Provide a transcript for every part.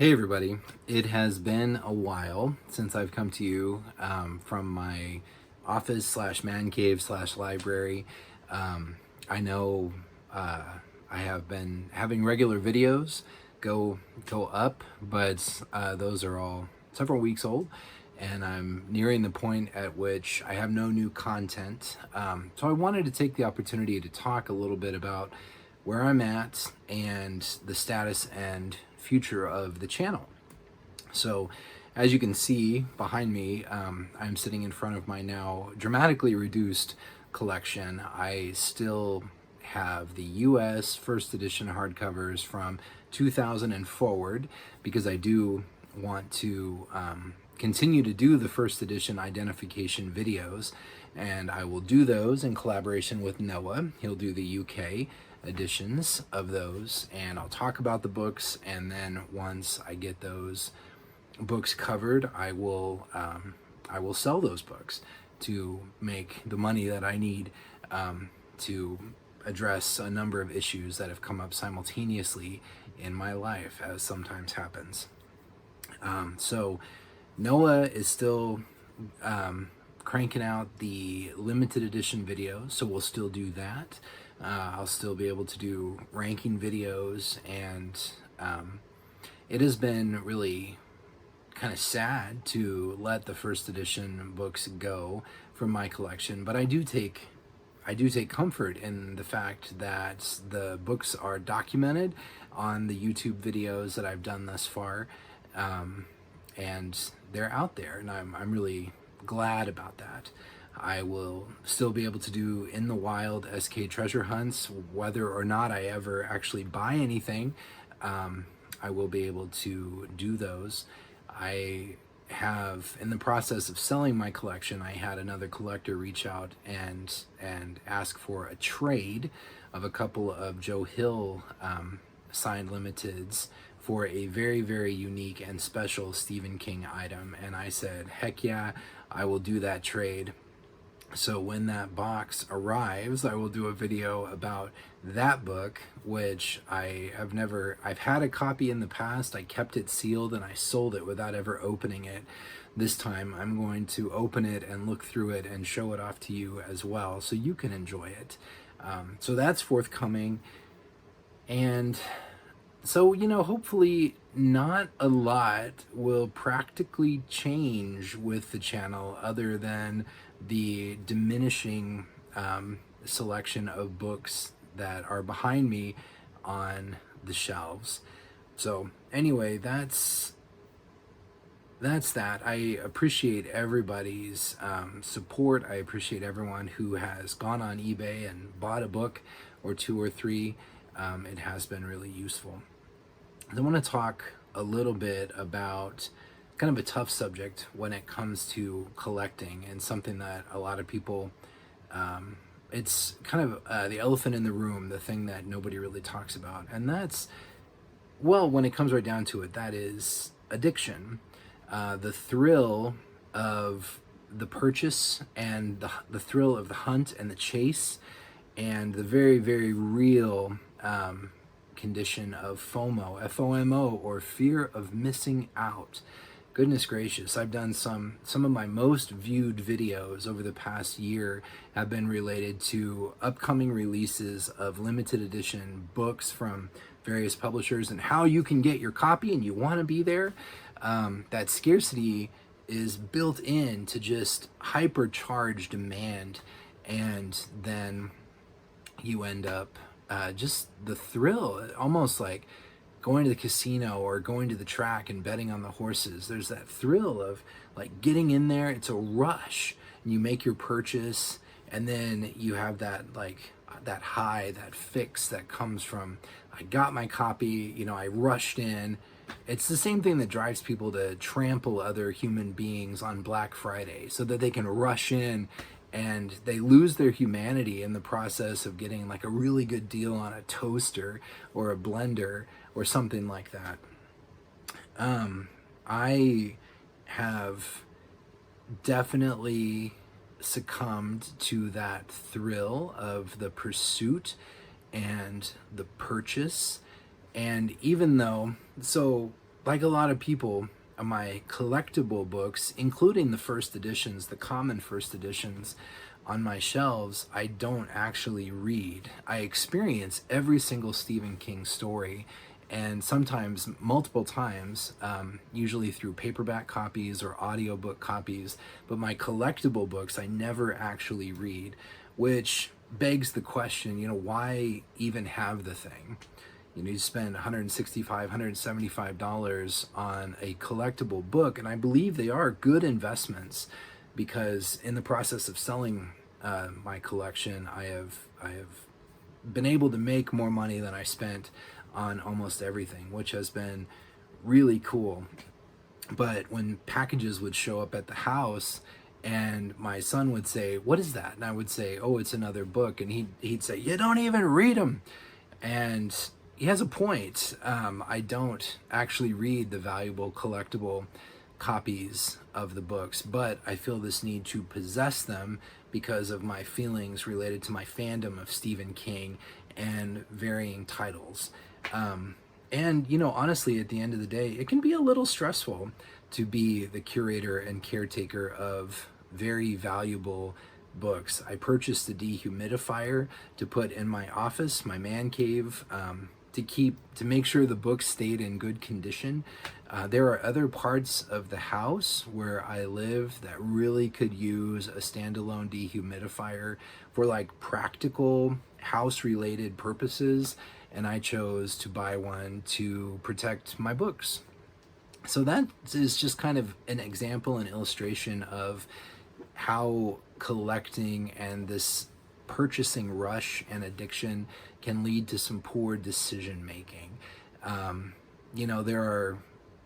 Hey everybody, it has been a while since I've come to you from my office slash man cave slash library. Um, I know uh, I have been having regular videos go up, but those are all several weeks old, and I'm nearing the point at which I have no new content. So I wanted to take the opportunity to talk a little bit about where I'm at and the status and future of the channel. So, as you can see behind me, I'm sitting in front of my now dramatically reduced collection. I still have the US first edition hardcovers from 2000 and forward because I do want to continue to do the first edition identification videos, and I will do those in collaboration with Noah. He'll do the UK editions of those, and I'll talk about the books, and then once I get those books covered, I will sell those books to make the money that I need to address a number of issues that have come up simultaneously in my life, as sometimes happens. So Noah is still cranking out the limited edition videos, so we'll still do that. I'll still be able to do ranking videos, and it has been really kind of sad to let the first edition books go from my collection, but I do take comfort in the fact that the books are documented on the YouTube videos that I've done thus far, and they're out there, and I'm really glad about that. I will still be able to do in the wild SK treasure hunts, whether or not I ever actually buy anything. I will be able to do those. I have, in the process of selling my collection, I had another collector reach out and ask for a trade of a couple of Joe Hill signed limiteds for a very, very unique and special Stephen King item, and I said, heck yeah, I will do that trade. So when that box arrives, I will do a video about that book, which I've had a copy in the past. I kept it sealed and I sold it without ever opening it. This time I'm going to open it and look through it and show it off to you as well, so you can enjoy it. So that's forthcoming. And so, hopefully not a lot will practically change with the channel other than the diminishing selection of books that are behind me on the shelves. So anyway, that's that. I appreciate everybody's support. I appreciate everyone who has gone on eBay and bought a book or two or three. It has been really useful. I want to talk a little bit about kind of a tough subject when it comes to collecting, and something that a lot of people, it's kind of the elephant in the room, the thing that nobody really talks about. And that's, well, when it comes right down to it, that is addiction. The thrill of the purchase, and the thrill of the hunt and the chase, and the very, very real condition of FOMO, FOMO, or fear of missing out. Goodness gracious, I've done some of my most viewed videos over the past year have been related to upcoming releases of limited edition books from various publishers and how you can get your copy and you want to be there. That scarcity is built in to just hypercharge demand, and then you end up just the thrill, almost like going to the casino or going to the track and betting on the horses. There's that thrill of like getting in there. It's a rush, and you make your purchase, and then you have that that high, that fix that comes from, I got my copy, I rushed in. It's the same thing that drives people to trample other human beings on Black Friday so that they can rush in, and they lose their humanity in the process of getting like a really good deal on a toaster or a blender or something like that. I have definitely succumbed to that thrill of the pursuit and the purchase. And even though, so like a lot of people, my collectible books, including the first editions, the common first editions on my shelves, I don't actually read. I experience every single Stephen King story, and sometimes multiple times, usually through paperback copies or audiobook copies, but my collectible books I never actually read, which begs the question, why even have the thing? You spend $165, $175 on a collectible book, and I believe they are good investments because in the process of selling my collection, I have been able to make more money than I spent on almost everything, which has been really cool. But when packages would show up at the house and my son would say, "What is that?" And I would say, "Oh, it's another book." And he'd say, "You don't even read them." And he has a point. I don't actually read the valuable collectible copies of the books, but I feel this need to possess them because of my feelings related to my fandom of Stephen King and varying titles. And, honestly, at the end of the day, it can be a little stressful to be the curator and caretaker of very valuable books. I purchased a dehumidifier to put in my office, my man cave, to make sure the books stayed in good condition. There are other parts of the house where I live that really could use a standalone dehumidifier for like practical house related purposes, and I chose to buy one to protect my books. So that is just kind of an example, an illustration of how collecting and this purchasing rush and addiction can lead to some poor decision making. There are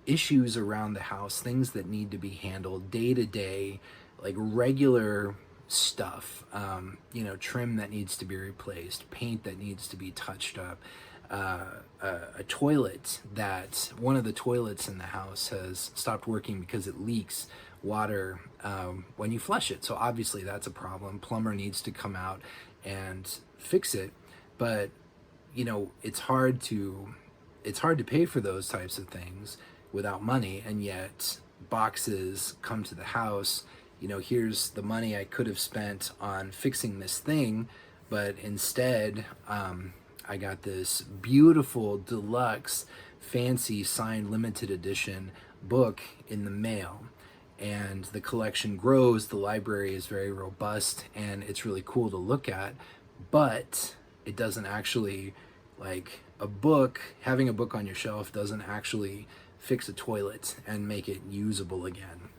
issues around the house, things that need to be handled day to day, like regular stuff, trim that needs to be replaced, paint that needs to be touched up, a toilet that one of the toilets in the house has stopped working because it leaks water when you flush it. So obviously that's a problem. Plumber needs to come out and fix it. But it's hard to pay for those types of things without money, and yet boxes come to the house. Here's the money I could have spent on fixing this thing, but instead I got this beautiful deluxe fancy signed limited edition book in the mail, and the collection grows. The library is very robust and it's really cool to look at, but it doesn't actually, like, having a book on your shelf doesn't actually fix a toilet and make it usable again.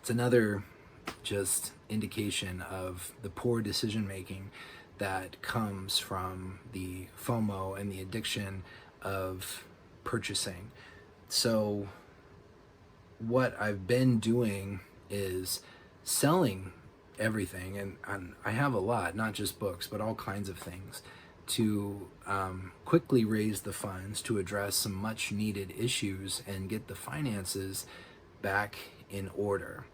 It's another just indication of the poor decision making that comes from the FOMO and the addiction of purchasing. So what I've been doing is selling everything, and I have a lot, not just books, but all kinds of things, to quickly raise the funds to address some much needed issues and get the finances back in order.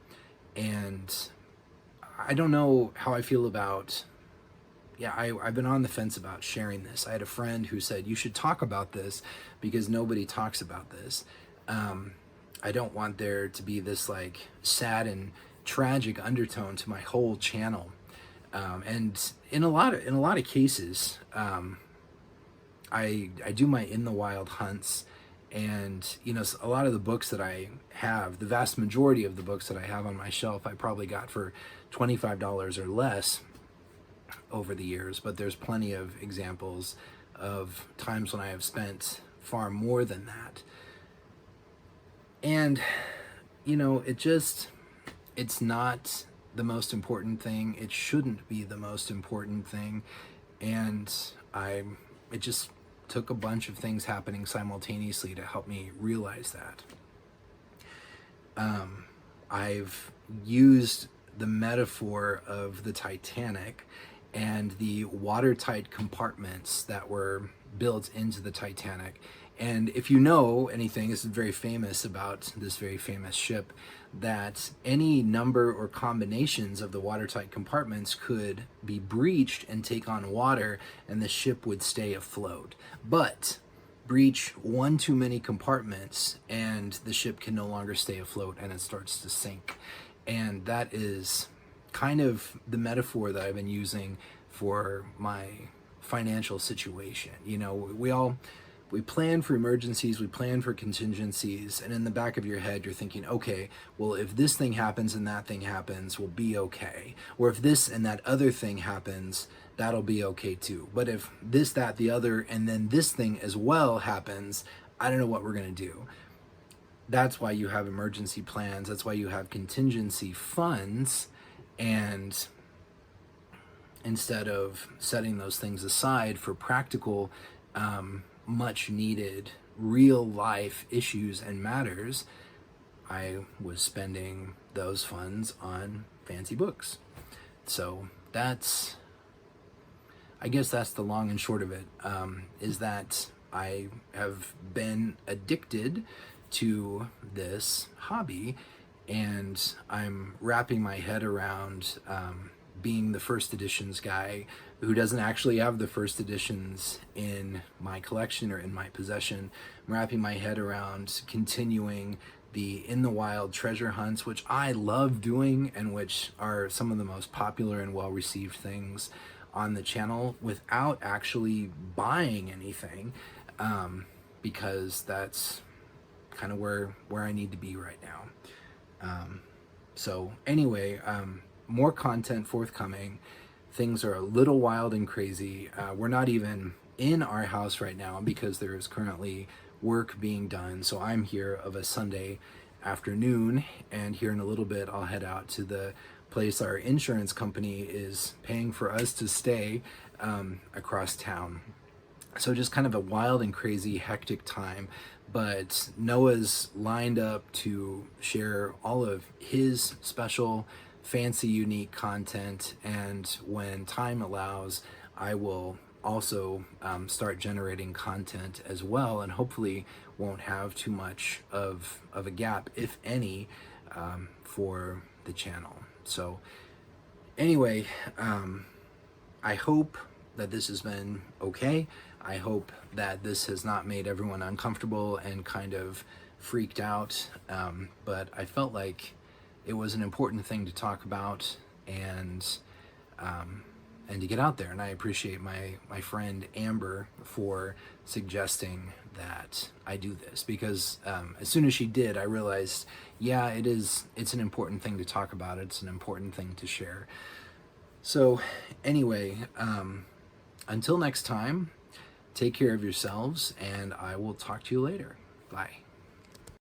And I don't know how I feel about, I've been on the fence about sharing this. I had a friend who said, you should talk about this because nobody talks about this. I don't want there to be this like sad and tragic undertone to my whole channel. And in a lot of cases, I do my in the wild hunts, and a lot of the books that I have, the vast majority of the books that I have on my shelf, I probably got for $25 or less over the years. But there's plenty of examples of times when I have spent far more than that. And it's not the most important thing. It shouldn't be the most important thing. And it just took a bunch of things happening simultaneously to help me realize that. I've used the metaphor of the Titanic and the watertight compartments that were built into the Titanic. And if you know anything, this is very famous about this very famous ship, that any number or combinations of the watertight compartments could be breached and take on water, and the ship would stay afloat. But breach one too many compartments and the ship can no longer stay afloat and it starts to sink. And that is kind of the metaphor that I've been using for my financial situation. You know, we plan for emergencies, we plan for contingencies, and in the back of your head you're thinking, okay, well, if this thing happens and that thing happens, we'll be okay. Or if this and that other thing happens, that'll be okay too. But if this, that, the other, and then this thing as well happens, I don't know what we're going to do. That's why you have emergency plans. That's why you have contingency funds. And instead of setting those things aside for practical, much needed real life issues and matters, I was spending those funds on fancy books. So I guess that's the long and short of it, is that I have been addicted to this hobby, and I'm wrapping my head around being the first editions guy who doesn't actually have the first editions in my collection or in my possession. I'm wrapping my head around continuing the in the wild treasure hunts, which I love doing and which are some of the most popular and well received things on the channel, without actually buying anything, because that's kind of where I need to be right now. So anyway, more content forthcoming. Things are a little wild and crazy. We're not even in our house right now because there is currently work being done. So I'm here of a Sunday afternoon, and here in a little bit I'll head out to the place our insurance company is paying for us to stay, across town. So just kind of a wild and crazy, hectic time. But Noah's lined up to share all of his special, fancy, unique content, and when time allows, I will also start generating content as well, and hopefully won't have too much of a gap, if any, for the channel. So anyway, I hope that this has been okay. I hope that this has not made everyone uncomfortable and kind of freaked out, but I felt like it was an important thing to talk about and to get out there. And I appreciate my friend Amber for suggesting that I do this, because as soon as she did, I realized, yeah, it's an important thing to talk about. It's an important thing to share. So anyway, until next time, take care of yourselves, and I will talk to you later. Bye.